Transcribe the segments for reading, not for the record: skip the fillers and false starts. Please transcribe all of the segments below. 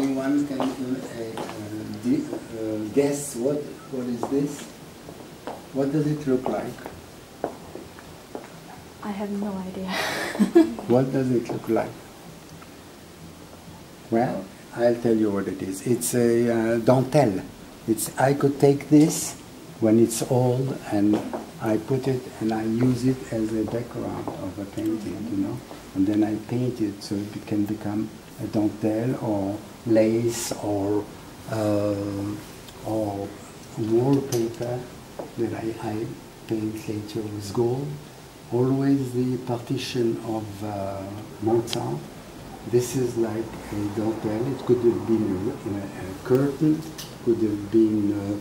anyone can guess what is this? What does it look like? I have no idea. What does it look like? Well, I'll tell you what it is. It's a dentelle. I could take this when it's old and I put it and I use it as a background of a painting, you know, and then I paint it so it can become a dentelle or lace or wallpaper that I paint later with gold. Always the partition of Mozart. This is like a dentelle. It could have been a curtain, could have been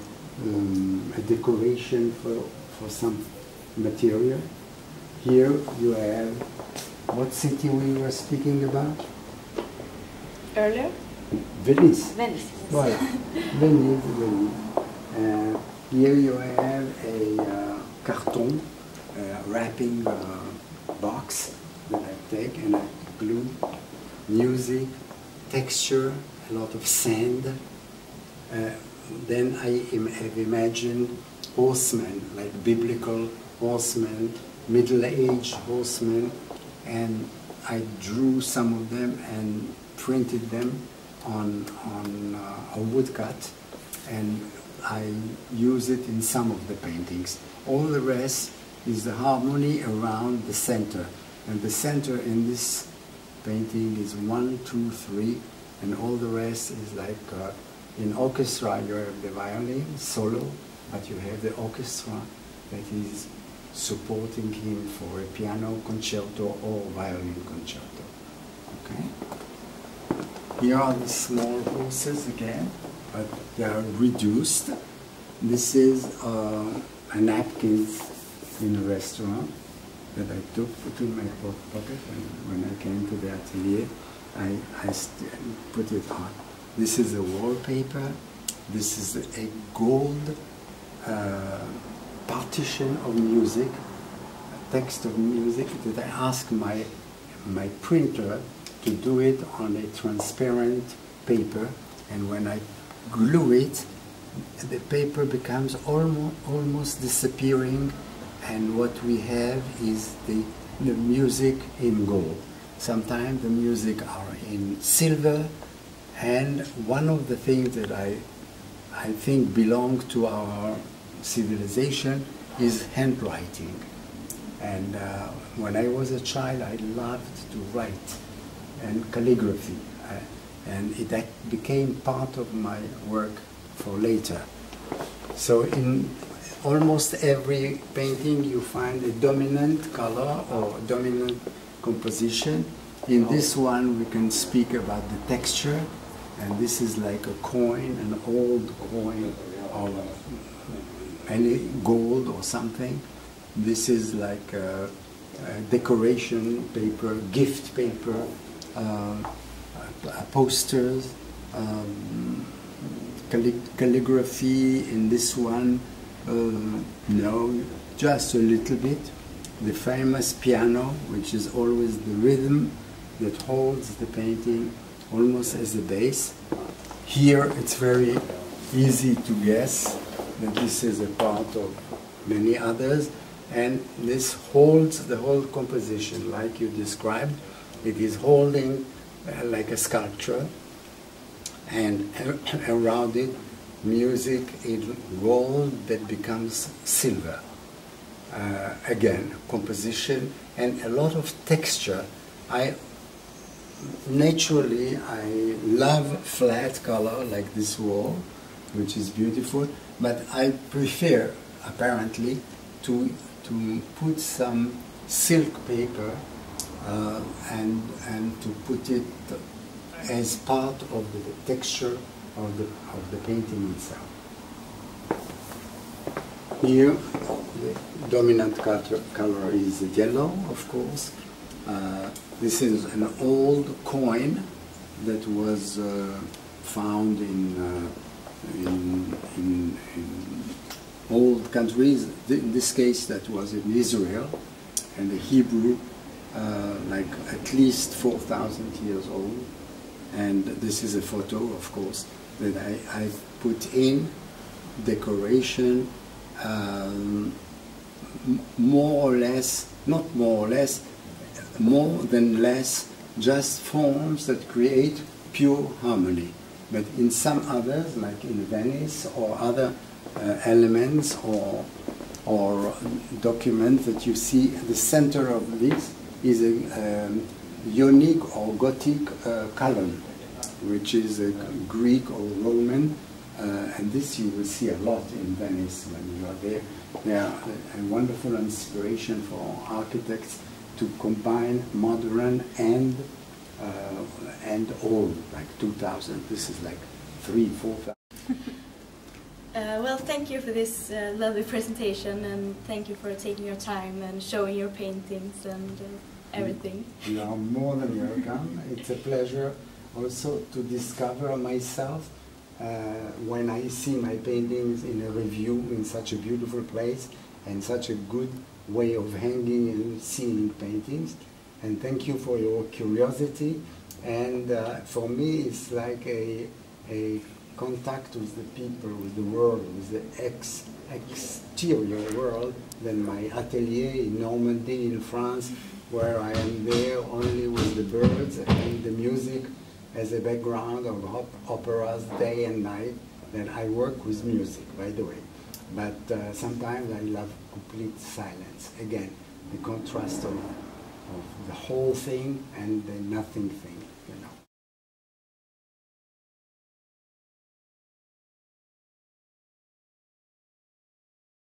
a decoration for some material. Here you have, what city we were speaking about? Earlier? Venice. Venice. Voilà. Venice. Here you have a carton wrapping box that I take and I glue. Music, texture, a lot of sand. Then I have imagined horsemen, like biblical horsemen, middle-aged horsemen, and I drew some of them and printed them on a woodcut, and I use it in some of the paintings. All the rest is the harmony around the center, and the center in this painting is 1, 2, 3, and all the rest is like in orchestra you have the violin solo, but you have the orchestra that is supporting him for a piano concerto or violin concerto. Okay. Here are the small horses again, but they are reduced. This is a napkin in a restaurant that I put in my pocket, and when I came to the atelier, I put it on. This is a wallpaper. This is a gold partition of music, a text of music that I asked my printer to do it on a transparent paper, and when I glue it, the paper becomes almost disappearing, and what we have is the music in gold. Sometimes the music are in silver, and one of the things that I think belong to our civilization is handwriting. And when I was a child, I loved to write and calligraphy, and that became part of my work for later. So in almost every painting you find a dominant color or dominant composition. In this one we can speak about the texture, and this is like a coin, an old coin of any gold or something. This is like a decoration paper, gift paper, posters, calligraphy in this one. No, just a little bit. The famous piano, which is always the rhythm that holds the painting almost as a base. Here it's very easy to guess that this is a part of many others, and this holds the whole composition like you described. It is holding like a sculpture, and around it music in gold that becomes silver. Again, composition and a lot of texture. Naturally, I love flat color like this wall, which is beautiful, but I prefer, apparently, to put some silk paper and to put it as part of the texture of the painting itself. Here, the dominant color is yellow, of course. This is an old coin that was found in old countries. In this case, that was in Israel, and the Hebrew, like at least 4,000 years old. And this is a photo, of course, that I put in decoration, more or less, not more or less, more than less, just forms that create pure harmony. But in some others, like in Venice or other elements or documents that you see, the center of this is a Ionic or Gothic column, which is a Greek or Roman, and this you will see a lot in Venice when you are there. They are a wonderful inspiration for architects to combine modern and old, like 2000. This is like 3,000-4,000. Well, thank you for this lovely presentation, and thank you for taking your time and showing your paintings and everything. You are more than welcome. It's a pleasure also to discover myself when I see my paintings in a review in such a beautiful place and such a good way of hanging and seeing paintings. And thank you for your curiosity. And for me, it's like a contact with the people, with the world, with the exterior world, than my atelier in Normandy in France, where I am there only with the birds and the music as a background of operas day and night. That I work with music, by the way. But sometimes I love complete silence. Again, the contrast of the whole thing and the nothing thing.